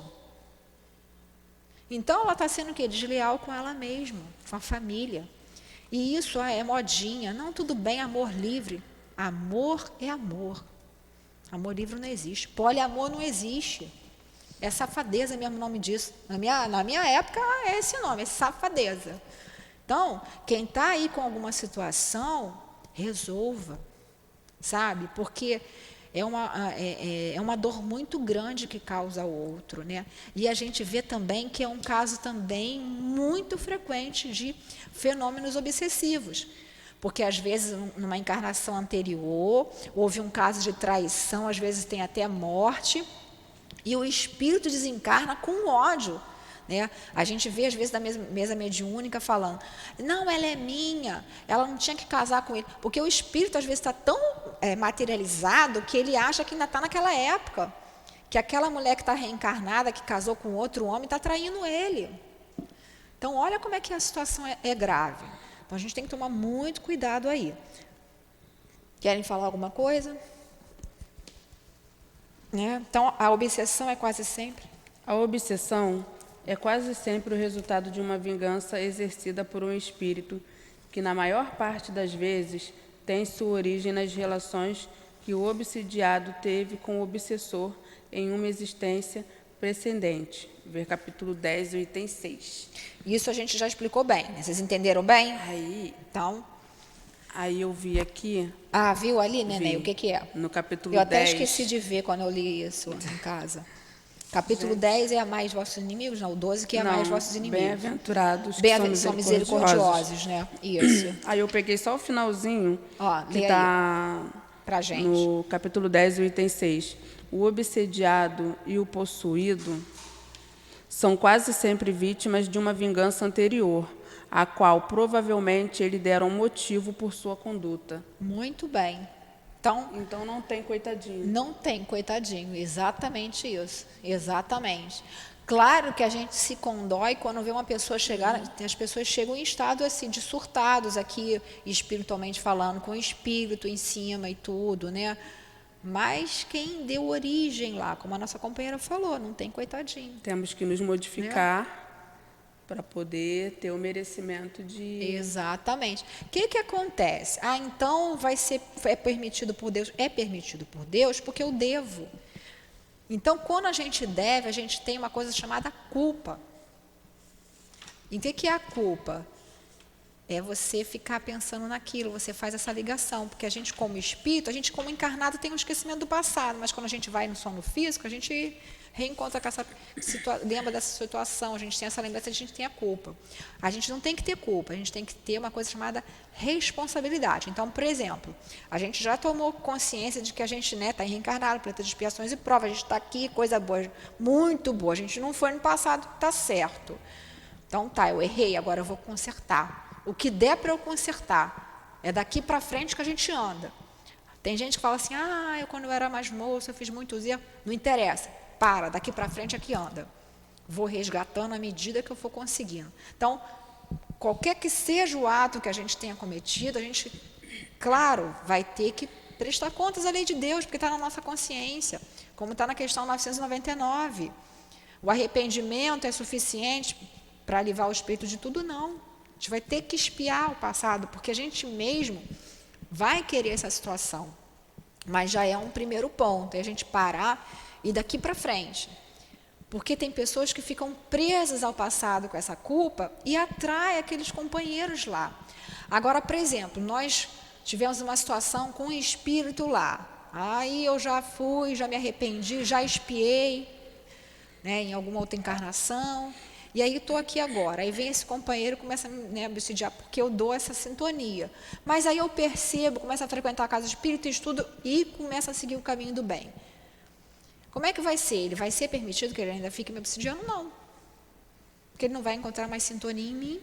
Então, ela está sendo o quê? Desleal com ela mesma, com a família. E isso é modinha. Não, tudo bem, amor livre. Amor é amor. Amor livre não existe. Poliamor não existe. É safadeza mesmo o nome disso. Na minha época, é esse nome, é safadeza. Então, quem está aí com alguma situação, resolva, sabe? Porque é uma dor muito grande que causa ao outro, né? E a gente vê também que é um caso também muito frequente de fenômenos obsessivos. Porque, às vezes, numa encarnação anterior, houve um caso de traição, às vezes tem até morte, e o espírito desencarna com ódio. Né? A gente vê, às vezes, da mesa mediúnica falando, não, ela é minha, ela não tinha que casar com ele. Porque o espírito, às vezes, está tão materializado que ele acha que ainda está naquela época, que aquela mulher que está reencarnada, que casou com outro homem, está traindo ele. Então, olha como é que a situação é grave. Então, a gente tem que tomar muito cuidado aí. Querem falar alguma coisa? Né? Então, a obsessão é quase sempre? A obsessão é quase sempre o resultado de uma vingança exercida por um espírito que, na maior parte das vezes, tem sua origem nas relações que o obsidiado teve com o obsessor em uma existência precedente. Ver capítulo 10, item 6. Isso a gente já explicou bem. Né? Vocês entenderam bem? Aí eu vi aqui... viu ali, Neném? O que é? No capítulo 10... Eu até esqueci de ver quando eu li isso em casa. Capítulo 10 é amar os vossos inimigos? Não, o 12 que é amar os vossos inimigos. Bem-aventurados são misericordiosos, né? Isso. Aí eu peguei só o finalzinho, que está gente. No capítulo 10, item 6. O obsediado e o possuído são quase sempre vítimas de uma vingança anterior, a qual provavelmente ele dera um motivo por sua conduta. Muito bem. Então não tem coitadinho. Não tem coitadinho, exatamente isso. Exatamente. Claro que a gente se condói quando vê uma pessoa chegar, as pessoas chegam em estado assim, de surtados aqui, espiritualmente falando, com o espírito em cima e tudo, né? Mas quem deu origem lá, como a nossa companheira falou, não tem coitadinho. Temos que nos modificar para poder ter o merecimento de... Exatamente. O que acontece? Então é permitido por Deus? É permitido por Deus porque eu devo. Então, quando a gente deve, a gente tem uma coisa chamada culpa. E o que é a culpa? é você ficar pensando naquilo, você faz essa ligação, porque a gente como espírito, a gente como encarnado tem um esquecimento do passado, mas quando a gente vai no sono físico, a gente reencontra com essa lembra dessa situação, a gente tem essa lembrança, a gente tem a culpa. A gente não tem que ter culpa, a gente tem que ter uma coisa chamada responsabilidade. Então, por exemplo, a gente já tomou consciência de que a gente está reencarnado, planeta de expiações e provas, a gente está aqui, coisa boa, muito boa, a gente não foi no passado, está certo. Então, eu errei, agora eu vou consertar. O que der para eu consertar, é daqui para frente que a gente anda. Tem gente que fala assim, eu quando eu era mais moça, eu fiz muitos erros. Não interessa, daqui para frente é que anda. Vou resgatando à medida que eu for conseguindo. Então, qualquer que seja o ato que a gente tenha cometido, a gente, claro, vai ter que prestar contas à lei de Deus, porque está na nossa consciência, como está na questão 999. O arrependimento é suficiente para livrar o espírito de tudo? Não. A gente vai ter que expiar o passado, porque a gente mesmo vai querer essa situação. Mas já é um primeiro ponto, é a gente parar e daqui para frente. Porque tem pessoas que ficam presas ao passado com essa culpa e atraem aqueles companheiros lá. Agora, por exemplo, nós tivemos uma situação com um espírito lá. Aí eu já fui, já me arrependi, já expiei, né, em alguma outra encarnação. E aí estou aqui agora. Aí vem esse companheiro e começa a me obsidiar, porque eu dou essa sintonia. Mas aí eu percebo, começo a frequentar a casa espírita, estudo e começo a seguir o caminho do bem. Como é que vai ser? Ele vai ser permitido que ele ainda fique me obsidiando? Não. Porque ele não vai encontrar mais sintonia em mim.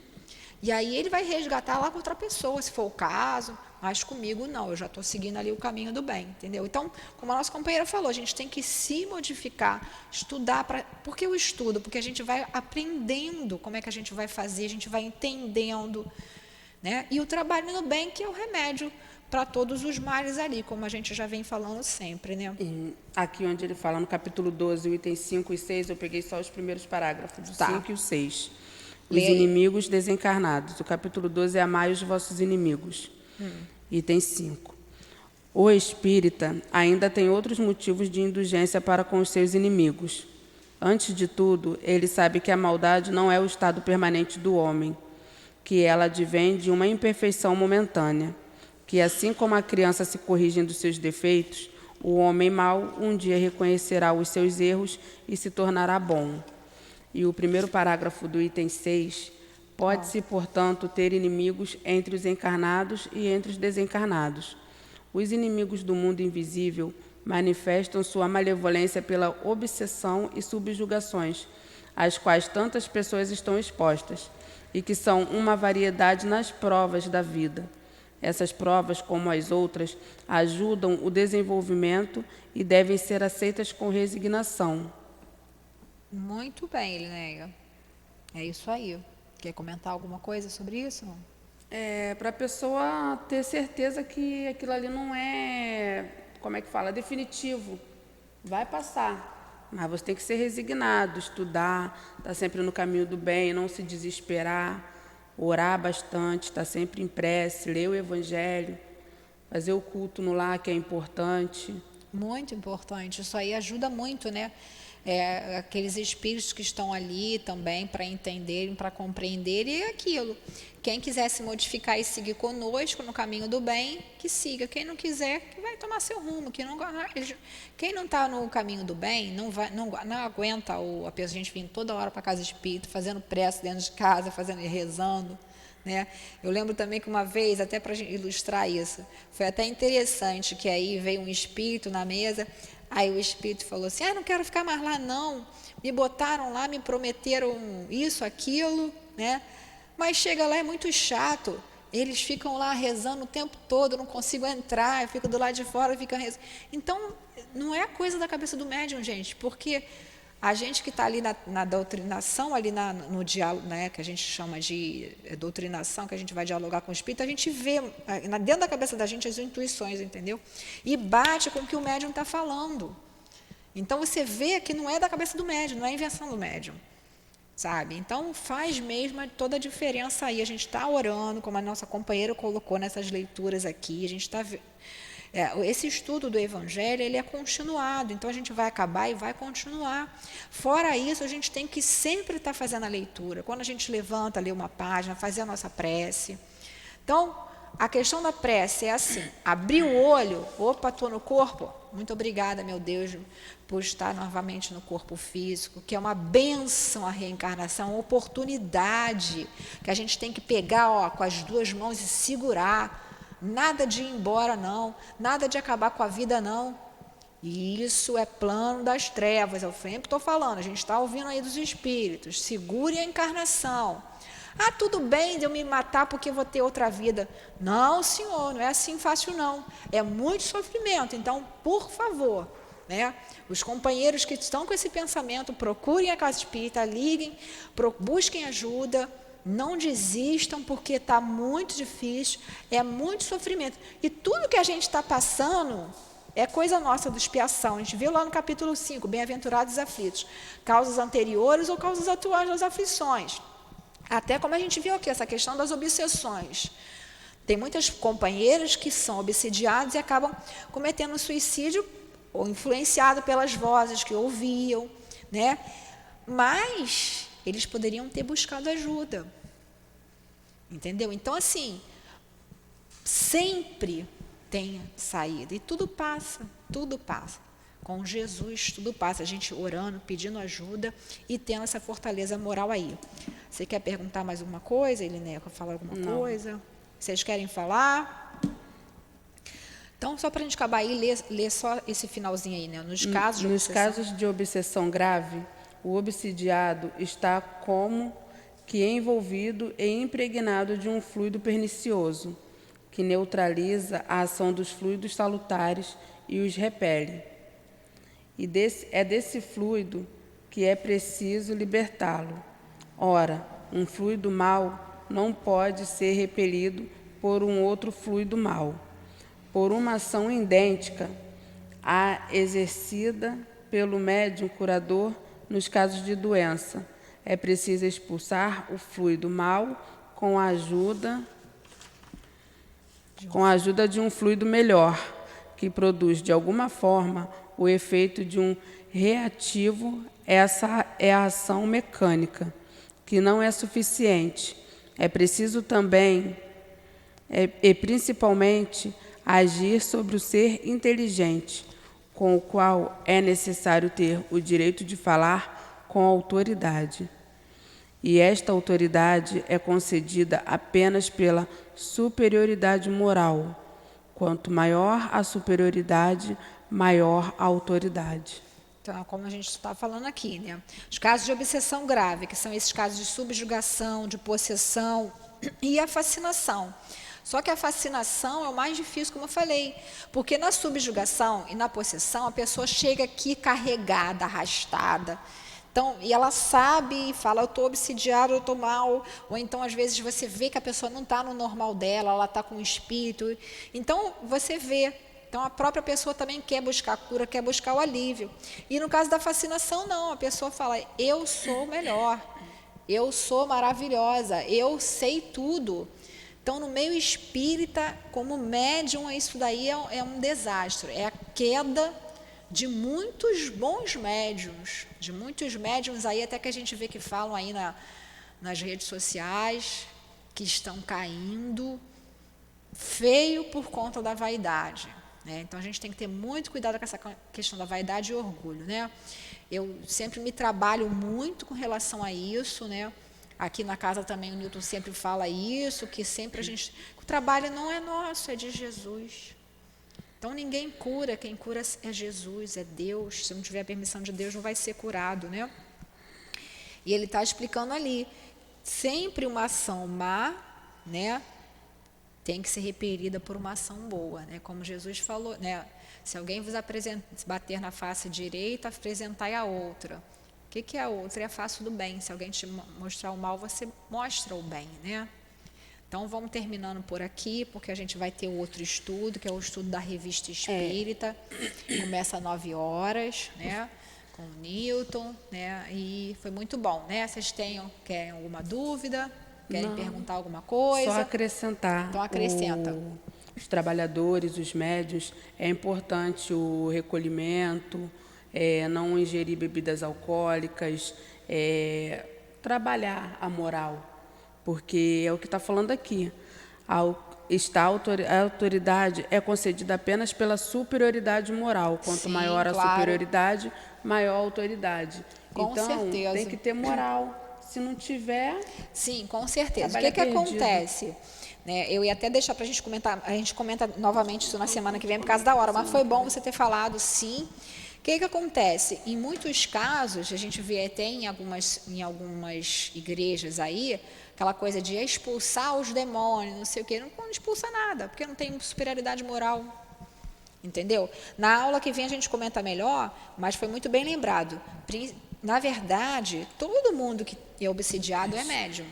E aí ele vai resgatar lá com outra pessoa, se for o caso, mas comigo não, eu já estou seguindo ali o caminho do bem, entendeu? Então, como a nossa companheira falou, a gente tem que se modificar, estudar. Por que eu estudo? Porque a gente vai aprendendo como é que a gente vai fazer, a gente vai entendendo, né? E o trabalho no bem, que é o remédio para todos os males ali, como a gente já vem falando sempre, né? E aqui onde ele fala no capítulo 12, o item 5 e 6, eu peguei só os primeiros parágrafos, o 5 e o 6. Os inimigos desencarnados. O capítulo 12 é amai os vossos inimigos. Item 5. O espírita ainda tem outros motivos de indulgência para com os seus inimigos. Antes de tudo, ele sabe que a maldade não é o estado permanente do homem, que ela advém de uma imperfeição momentânea, que assim como a criança se corrige dos seus defeitos, o homem mau um dia reconhecerá os seus erros e se tornará bom. E o primeiro parágrafo do item 6, pode-se, portanto, ter inimigos entre os encarnados e entre os desencarnados. Os inimigos do mundo invisível manifestam sua malevolência pela obsessão e subjugações, às quais tantas pessoas estão expostas, e que são uma variedade nas provas da vida. Essas provas, como as outras, ajudam o desenvolvimento e devem ser aceitas com resignação. Muito bem, Elinéia. É isso aí. Quer comentar alguma coisa sobre isso? Para a pessoa ter certeza que aquilo ali não é, como é que fala, definitivo. Vai passar, mas você tem que ser resignado, estudar, estar sempre no caminho do bem, não se desesperar, orar bastante, estar sempre em prece, ler o Evangelho, fazer o culto no lar, que é importante. Muito importante. Isso aí ajuda muito, né? Aqueles espíritos que estão ali também para entenderem, para compreenderem, e aquilo. Quem quiser se modificar e seguir conosco no caminho do bem, que siga. Quem não quiser, que vai tomar seu rumo. Quem não está no caminho do bem, não aguenta a gente vir toda hora para a casa espírita, fazendo prece dentro de casa, rezando. Né? Eu lembro também que uma vez, até para ilustrar isso, foi até interessante, que aí veio um espírito na mesa. Aí o espírito falou assim, não quero ficar mais lá não, me botaram lá, me prometeram isso, aquilo, né? Mas chega lá, é muito chato, eles ficam lá rezando o tempo todo, eu não consigo entrar, eu fico do lado de fora, ficam rezando. Então, não é coisa da cabeça do médium, gente, porque a gente que está ali na doutrinação, ali no diálogo, né, que a gente chama de doutrinação, que a gente vai dialogar com o espírito, a gente vê dentro da cabeça da gente as intuições, entendeu? E bate com o que o médium está falando. Então, você vê que não é da cabeça do médium, não é invenção do médium, sabe? Então, faz mesmo toda a diferença aí. A gente está orando, como a nossa companheira colocou nessas leituras aqui, a gente está... esse estudo do Evangelho, ele é continuado, então a gente vai acabar e vai continuar. Fora isso, a gente tem que sempre estar fazendo a leitura. Quando a gente levanta, lê uma página, fazer a nossa prece, Então, a questão da prece é assim, abrir o olho, opa, estou no corpo, muito obrigada, meu Deus, por estar novamente no corpo físico, que é uma bênção a reencarnação, uma oportunidade que a gente tem que pegar, ó, com as duas mãos e segurar, nada de ir embora não, nada de acabar com a vida não. Isso é plano das trevas, eu sempre estou falando, a gente está ouvindo aí dos espíritos, segure a encarnação. Ah, tudo bem de eu me matar porque vou ter outra vida. Não, senhor, não é assim fácil não. É muito sofrimento, então, por favor, né? Os companheiros que estão com esse pensamento, procurem a casa espírita, liguem, busquem ajuda, não desistam porque está muito difícil, é muito sofrimento. E tudo que a gente está passando é coisa nossa do expiação. A gente viu lá no capítulo 5, bem-aventurados os aflitos, causas anteriores ou causas atuais das aflições. Até como a gente viu aqui, essa questão das obsessões. Tem muitas companheiras que são obsidiadas e acabam cometendo suicídio ou influenciado pelas vozes que ouviam, né? Mas eles poderiam ter buscado ajuda. Entendeu? Então, assim, sempre tem saída. E tudo passa, tudo passa. Com Jesus, tudo passa. A gente orando, pedindo ajuda e tendo essa fortaleza moral aí. Você quer perguntar mais alguma coisa, Elineca? Falar alguma coisa? Vocês querem falar? Então, só para a gente acabar aí, ler só esse finalzinho aí, né? Nos casos de obsessão grave, o obsidiado está como que envolvido e impregnado de um fluido pernicioso, que neutraliza a ação dos fluidos salutares e os repele. E é desse fluido que é preciso libertá-lo. Ora, um fluido mau não pode ser repelido por um outro fluido mau, por uma ação idêntica à exercida pelo médium curador nos casos de doença. É preciso expulsar o fluido mau com a ajuda de um fluido melhor, que produz, de alguma forma, o efeito de um reativo. Essa é a ação mecânica, que não é suficiente. É preciso também, e principalmente, agir sobre o ser inteligente, com o qual é necessário ter o direito de falar com autoridade. E esta autoridade é concedida apenas pela superioridade moral. Quanto maior a superioridade, maior a autoridade. Então, como a gente está falando aqui, né? Os casos de obsessão grave, que são esses casos de subjugação, de possessão e a fascinação. Só que a fascinação é o mais difícil, como eu falei, porque na subjugação e na possessão, a pessoa chega aqui carregada, arrastada. Então, e ela sabe e fala, eu estou obsidiada, eu estou mal. Ou então, às vezes, você vê que a pessoa não está no normal dela, ela está com um espírito. Então, você vê. Então, a própria pessoa também quer buscar a cura, quer buscar o alívio. E no caso da fascinação, não. A pessoa fala, eu sou melhor, eu sou maravilhosa, eu sei tudo. Então, no meio espírita, como médium, isso daí é um desastre. É a queda de muitos bons médiums, aí até que a gente vê que falam aí nas redes sociais, que estão caindo feio por conta da vaidade. Né? Então, a gente tem que ter muito cuidado com essa questão da vaidade e orgulho. Né? Eu sempre me trabalho muito com relação a isso, né? Aqui na casa também o Newton sempre fala isso, que sempre o trabalho não é nosso, é de Jesus. Então ninguém cura, quem cura é Jesus, é Deus. Se não tiver a permissão de Deus, não vai ser curado, né? E ele está explicando ali, sempre uma ação má, né, tem que ser repelida por uma ação boa, né? Como Jesus falou, né? Se alguém vos bater na face direita, apresentai a outra. O que é a outra? É a face do bem. Se alguém te mostrar o mal, você mostra o bem, né? Então, vamos terminando por aqui, porque a gente vai ter outro estudo, que é o estudo da Revista Espírita. Começa às 9 horas, né? Com o Newton, né? E foi muito bom, né? Vocês querem alguma dúvida? Querem perguntar alguma coisa? Só acrescentar. Então, acrescenta. Os trabalhadores, os médios, é importante o recolhimento, não ingerir bebidas alcoólicas, trabalhar a moral, porque é o que está falando aqui. A autoridade é concedida apenas pela superioridade moral. Quanto Sim, maior a claro. superioridade, maior a autoridade. Com então, certeza. tem que ter moral. Se não tiver, Sim, com certeza. O trabalho que é perdido. acontece? Né, eu ia até deixar para a gente comentar, a gente comenta novamente isso na semana que vem por causa da hora, mas foi bom você ter falado, sim. O que acontece? Em muitos casos, a gente vê até em algumas igrejas aí, aquela coisa de expulsar os demônios, não sei o quê, não expulsa nada, porque não tem superioridade moral. Entendeu? Na aula que vem a gente comenta melhor, mas foi muito bem lembrado. Na verdade, todo mundo que é obsidiado é médium.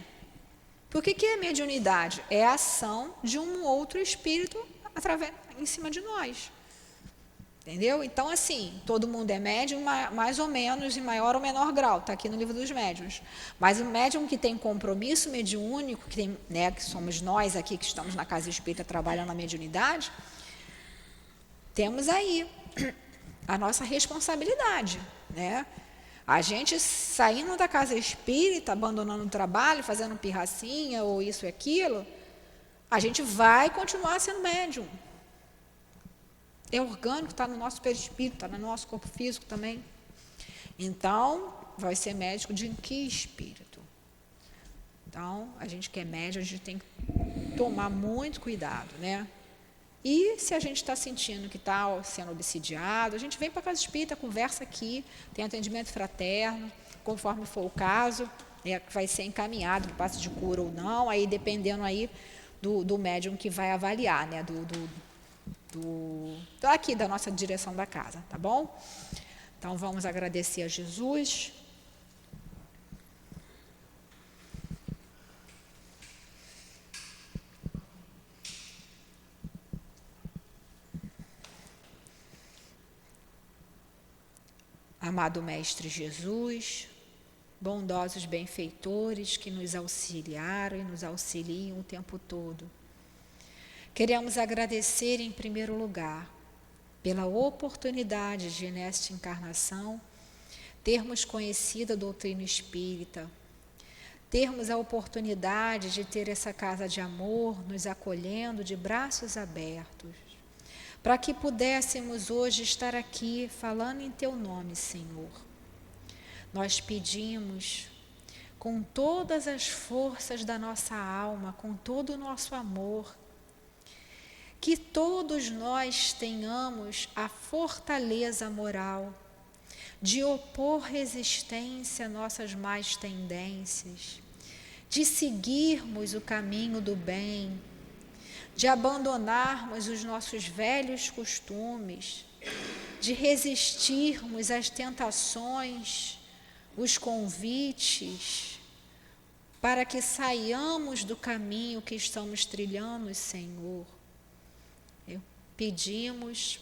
Por que é mediunidade? É a ação de um outro espírito em cima de nós. Entendeu? Então, assim, todo mundo é médium, mais ou menos, em maior ou menor grau. Está aqui no livro dos médiuns. Mas o médium que tem compromisso mediúnico, que somos nós aqui que estamos na casa espírita trabalhando na mediunidade, temos aí a nossa responsabilidade, né? A gente saindo da casa espírita, abandonando o trabalho, fazendo pirracinha ou isso e aquilo, a gente vai continuar sendo médium. É orgânico, está no nosso perispírito, está no nosso corpo físico também. Então, vai ser médico de que espírito? Então, a gente que é médium, a gente tem que tomar muito cuidado, né? E se a gente está sentindo que está sendo obsidiado, a gente vem para a casa espírita, conversa aqui, tem atendimento fraterno, conforme for o caso, vai ser encaminhado para o passe de cura ou não, aí dependendo aí do médium que vai avaliar, né, aqui da nossa direção da casa, tá bom? Então vamos agradecer a Jesus. Amado Mestre Jesus, bondosos benfeitores que nos auxiliaram e nos auxiliam o tempo todo. Queremos agradecer em primeiro lugar pela oportunidade de, nesta encarnação, termos conhecido a doutrina espírita, termos a oportunidade de ter essa casa de amor nos acolhendo de braços abertos, para que pudéssemos hoje estar aqui falando em Teu nome, Senhor. Nós pedimos, com todas as forças da nossa alma, com todo o nosso amor, que todos nós tenhamos a fortaleza moral de opor resistência a nossas más tendências, de seguirmos o caminho do bem, de abandonarmos os nossos velhos costumes, de resistirmos às tentações, os convites, para que saiamos do caminho que estamos trilhando, Senhor. Pedimos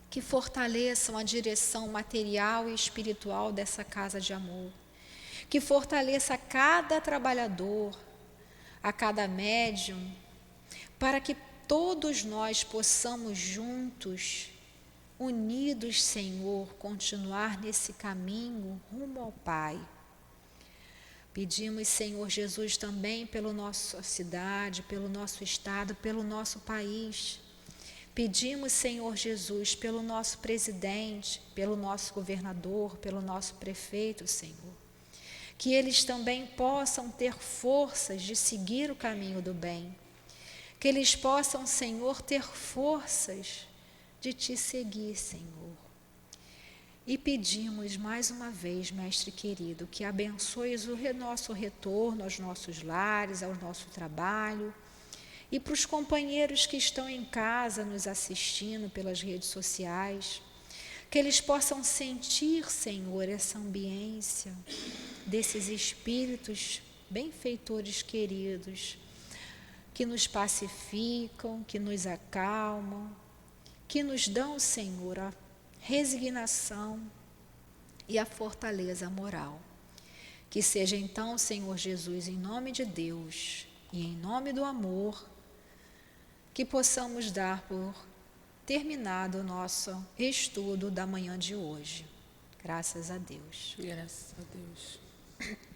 que fortaleçam a direção material e espiritual dessa casa de amor, que fortaleça a cada trabalhador, a cada médium, para que todos nós possamos juntos, unidos, Senhor, continuar nesse caminho rumo ao Pai. Pedimos, Senhor Jesus, também pela nossa cidade, pelo nosso estado, pelo nosso país. Pedimos, Senhor Jesus, pelo nosso presidente, pelo nosso governador, pelo nosso prefeito, Senhor, que eles também possam ter forças de seguir o caminho do bem, que eles possam, Senhor, ter forças de Te seguir, Senhor. E pedimos mais uma vez, Mestre querido, que abençoes o nosso retorno aos nossos lares, ao nosso trabalho, e para os companheiros que estão em casa nos assistindo pelas redes sociais, que eles possam sentir, Senhor, essa ambiência desses espíritos benfeitores queridos, que nos pacificam, que nos acalmam, que nos dão, Senhor, a resignação e a fortaleza moral. Que seja então, Senhor Jesus, em nome de Deus e em nome do amor, que possamos dar por terminado o nosso estudo da manhã de hoje. Graças a Deus. Graças a Deus.